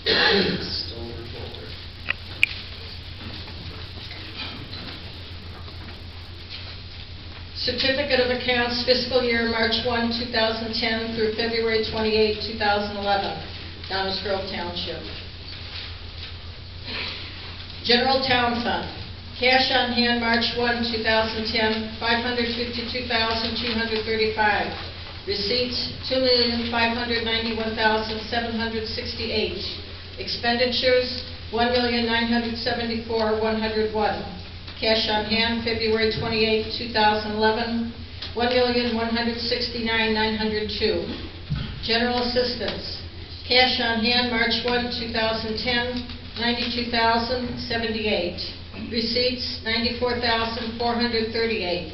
Stover folder. Certificate of Accounts fiscal year March 1, 2010 through February 28, 2011, Downers Grove Township. General Town Fund. Cash on hand March 1, 2010, $552,235. Receipts, $2,591,768. Expenditures, $1,974,101. Cash on hand February 28, 2011, $1,169,902. General Assistance. Cash on hand March 1, 2010, $92,078. Receipts, $94,438.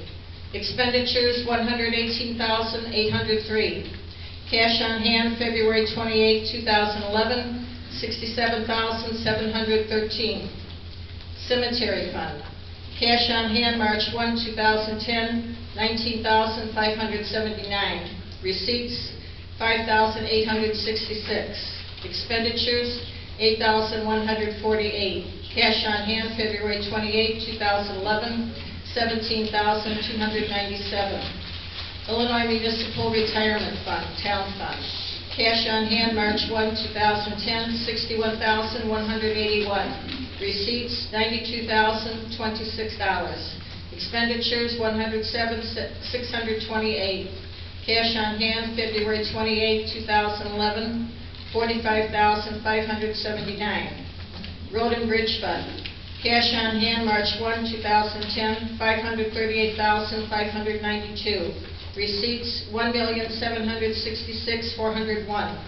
Expenditures, $118,803. Cash on hand February 28, 2011, $67,713. Cemetery Fund. Cash on hand March 1, 2010, $19,579. Receipts, $5,866. Expenditures, $8,148. Cash on hand February 28, 2011, $17,297. Illinois Municipal Retirement Fund, Town Fund. Cash on hand March 1, 2010, $61,181. Receipts, $92,026. Expenditures, $107,628. Cash on hand February 28, 2011, $45,579. Road and Bridge Fund. Cash on hand March 1, 2010, $538,592. Receipts, $1,766,401.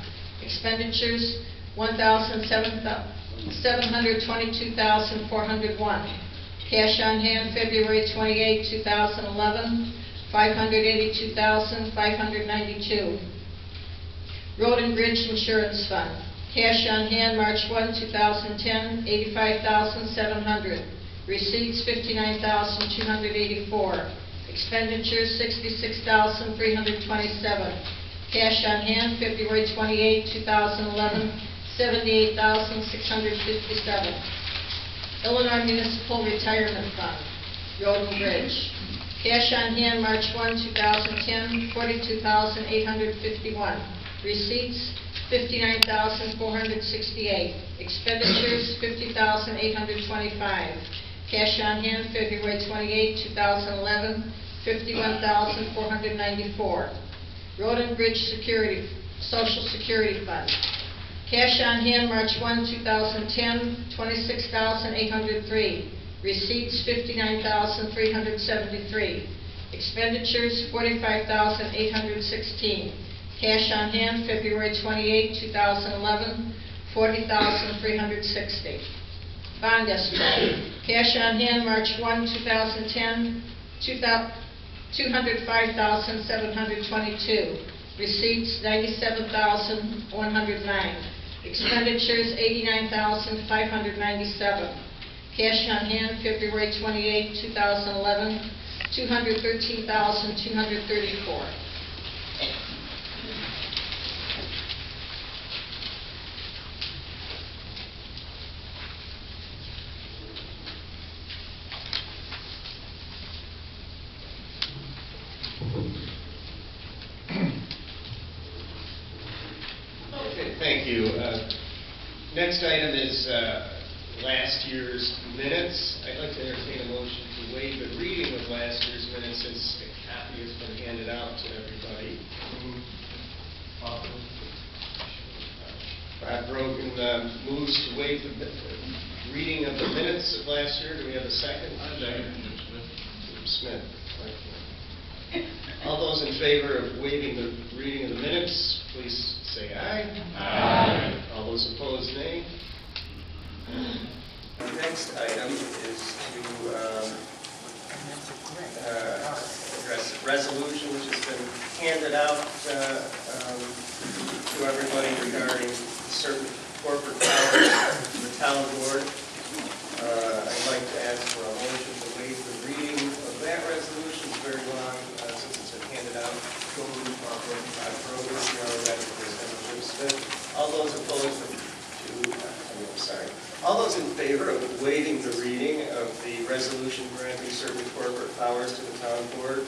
Expenditures, $722,401. Cash on hand February 28, 2011, $582,592. Road and Bridge Insurance Fund. Cash on hand March 1, 2010, $85,700. Receipts, $59,284. Expenditures, $66,327. Cash on hand February 28, 2011, $78,657. Illinois Municipal Retirement Fund, Road and Bridge. Cash on hand March 1, 2010, $42,851. Receipts, $59,468. Expenditures, $50,825. Cash on hand February 28, 2011, $51,494. Road and Bridge Social Security Fund. Cash on hand March 1, 2010, $26,803. Receipts, $59,373. Expenditures, $45,816. Cash on hand February 28, 2011, $40,360. Bond escrow. Cash on hand March 1, 2010, $205,722. Receipts, $97,109. Expenditures, $89,597. Cash on hand February 28, 2011, $213,234. Okay, thank you. Next item is last year's minutes. I'd like to entertain a motion to waive the reading of last year's minutes since a copy has been handed out to everybody. Bob Brogan moves to waive the reading of the minutes of last year. Do we have a second? Smith. All those in favor of waiving the reading of the minutes, please say aye. Aye. All those opposed, nay. The next item is to address a resolution which has been handed out to everybody regarding certain corporate powers of the town board. I'd like to ask for a motion to waive the reading of that resolution. It's very long since it's been handed out. All those opposed to sorry. All those in favor of waiving the reading of the resolution granting certain corporate powers to the town board,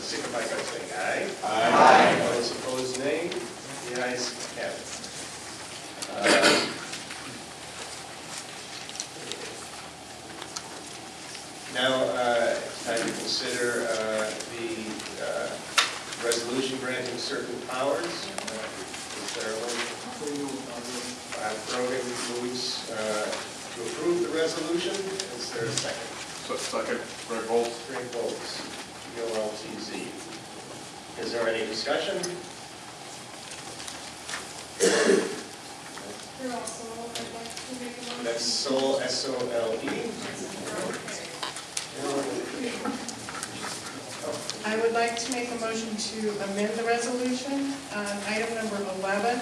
signify by saying aye. Aye. All those opposed, nay. The ayes have it. Now, it's time to consider the resolution granting certain powers. Is there a motion? Brogan moves to approve the resolution. Is there a second? Second. Greg Bolts. Greg Bolts, GOLTZ. Is there any discussion? That's Sol, S-O-L-E. I would like to make a motion to amend the resolution on item number 11,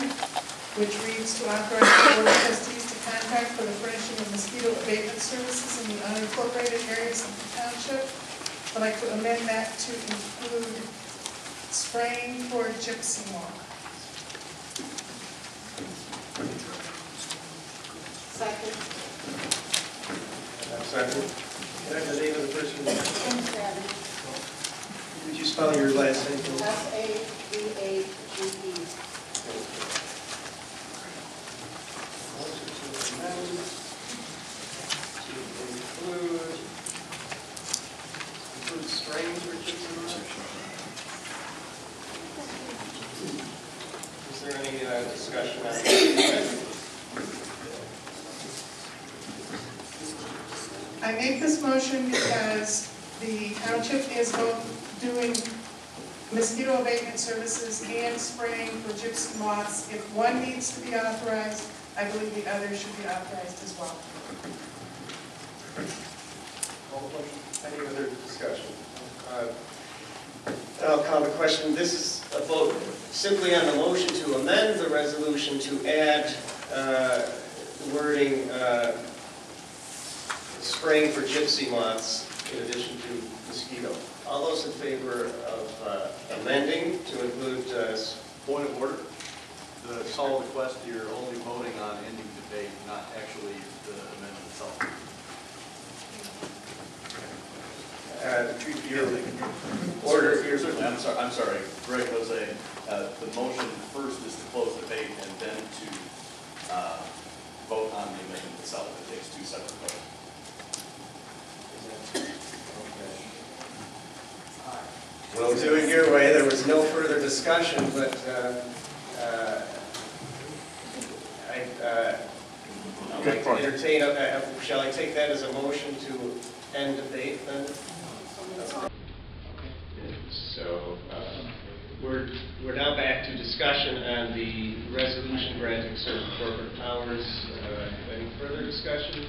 which reads to authorize the Board of Trustees to contract for the furnishing of mosquito abatement services in the unincorporated areas of the township. I'd like to amend that to include spraying for gypsy moth. Second. Second. Can I have the name of the person? Savage. Would you spell your last name, please? S-A-V-A-G-E. Include spraying for gypsy moth? Is there any discussion on that? I make this motion because the township is both doing mosquito abatement services and spraying for gypsy moths. If one needs to be authorized, I believe the other should be authorized as well. Any other discussion? I'll call the question. This is a vote simply on the motion to amend the resolution to add wording spraying for gypsy moths in addition to mosquito. All those in favor of amending to include... Point of order. The call request, you're only voting on ending debate, not actually the amendment itself. Your order here. I'm sorry. Greg was saying the motion first is to close debate and then to vote on the amendment itself. It takes two separate votes. We'll do it your way. There was no further discussion, but I'd like to entertain, shall I take that as a motion to end debate then? So we're now back to discussion on the resolution granting certain corporate powers. Any further discussion?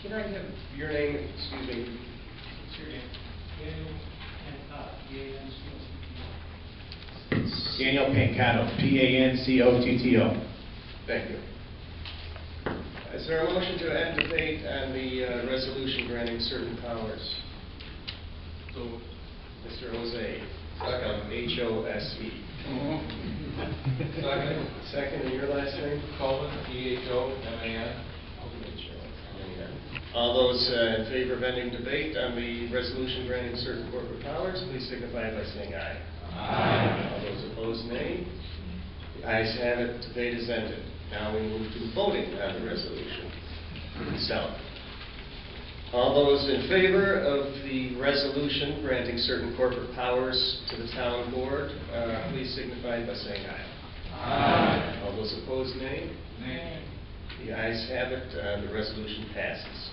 Can I have your name, excuse me? Daniel Pancotto, P-A-N-C-O-T-T-O. Thank you. Is there a motion to end debate on the resolution granting certain powers? So, Mr. Jose. Second. H-O-S-E. Second. Second, and your last name? Coleman, E-H-O-M-A-N. All those in favor of ending debate on the resolution granting certain corporate powers, please signify by saying aye. Aye. All those opposed, nay. The ayes have it. Debate is ended. Now we move to voting on the resolution itself. All those in favor of the resolution granting certain corporate powers to the town board, please signify by saying aye. Aye. All those opposed, nay. Nay. The ayes have it. The resolution passes.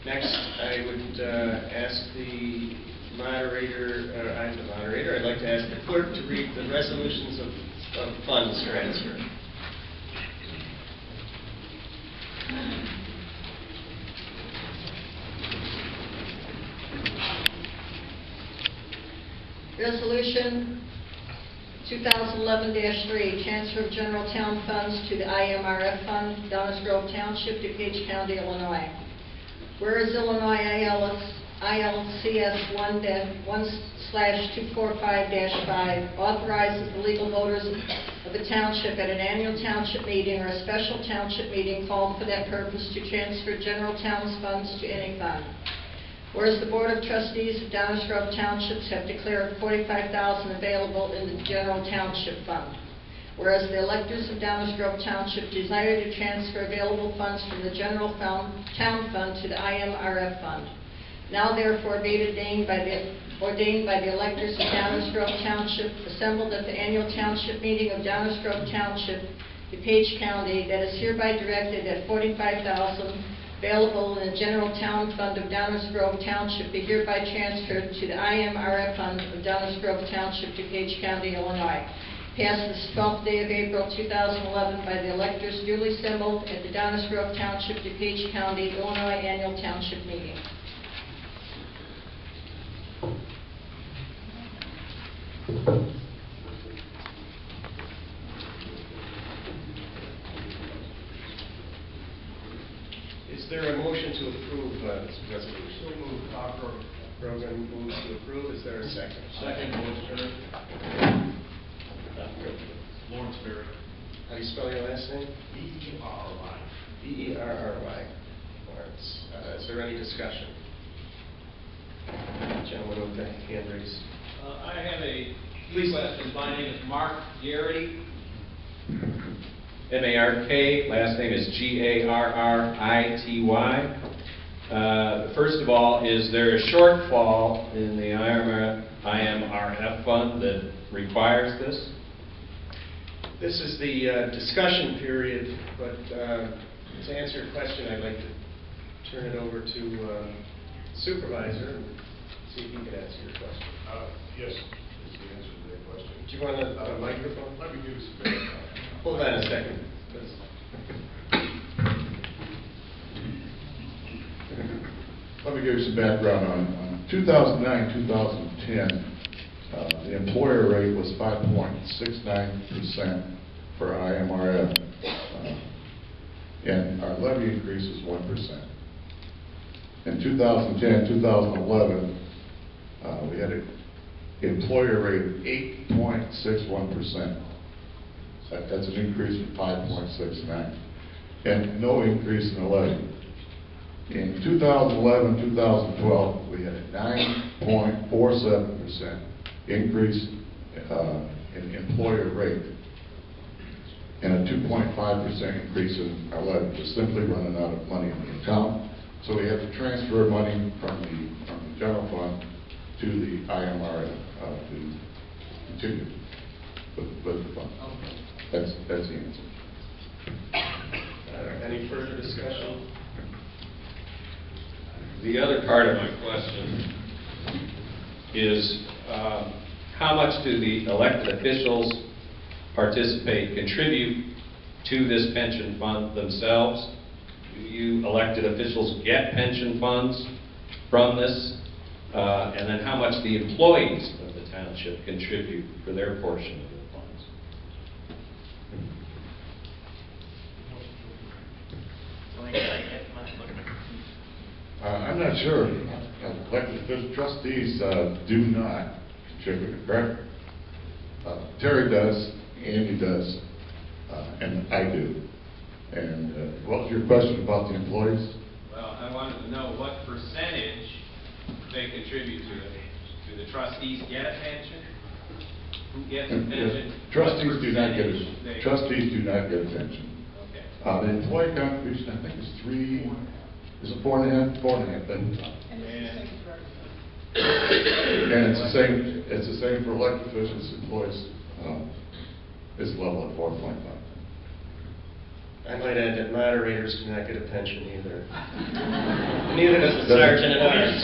Next, I would ask the moderator, I'm the moderator, I'd like to ask the clerk to read the resolutions of funds transfer. Resolution 2011-3, transfer of general town funds to the IMRF fund, Downers Grove Township, DuPage County, Illinois. Whereas Illinois ILCS 1/1/245-5 authorizes the legal voters of the township at an annual township meeting or a special township meeting called for that purpose to transfer general town's funds to any fund. Whereas the Board of Trustees of Downers Grove Townships have declared $45,000 available in the general township fund. Whereas the electors of Downers Grove Township desire to transfer available funds from the general town fund to the IMRF fund. Now therefore be it ordained by the electors of Downers Grove Township assembled at the annual township meeting of Downers Grove Township, DuPage County, that is hereby directed that $45,000 available in the general town fund of Downers Grove Township be hereby transferred to the IMRF fund of Downers Grove Township, DuPage County, Illinois. Passed this 12th day of April 2011 by the electors duly assembled at the Downers Grove Township, DuPage County, Illinois annual township meeting. Is there a motion to approve this resolution? So moved. Brogan moves to approve. Is there a second? Second, Lawrence Lawrence Berry. How do you spell your last name? B-E-R-R-Y. B-E-R-R-Y. Lawrence. Is there any discussion? Gentleman with the hand raised. I have a few questions. My name is Mark Garrity. M-A-R-K, last name is G-A-R-R-I-T-Y. First of all, is there a shortfall in the IMRF fund that requires this? This is the discussion period, but to answer your question, I'd like to turn it over to Supervisor and see if he can answer your question. Yes, is the answer to that question. Do you want a microphone? Let me give you some background. Hold on a second. Let me give you some background on 2009-2010. The employer rate was 5.69% for IMRF, and our levy increase was 1%. In 2010-2011, we had an employer rate of 8.61%. That's an increase from 5.69, and no increase in the levy. In 2011-2012, we had a 9.47% increase in employer rate, and a 2.5% increase in our levy. Just simply running out of money in the account, so we had to transfer money from the general fund to the IMRF to continue with the fund. That's the answer. Any further discussion? The other part of my question is how much do the elected officials contribute to this pension fund themselves? Do you elected officials get pension funds from this? And then how much the employees of the township contribute for their portion of the funds? I'm not sure. Elected official trustees do not contribute, correct? Terry does, Andy does, and I do. And what was your question about the employees? Well, I wanted to know what percentage they contribute to it. Do the trustees get a pension? Who gets a pension? Trustees What do not get percentage a they- trustees do not get a pension. Okay. The employee contribution, I think, is 4.5%. 4.5%. And And it's the same for elected officials, employees. It's level at 4.5%. I might add that moderators do not get a pension either. Neither does the sergeant at arms.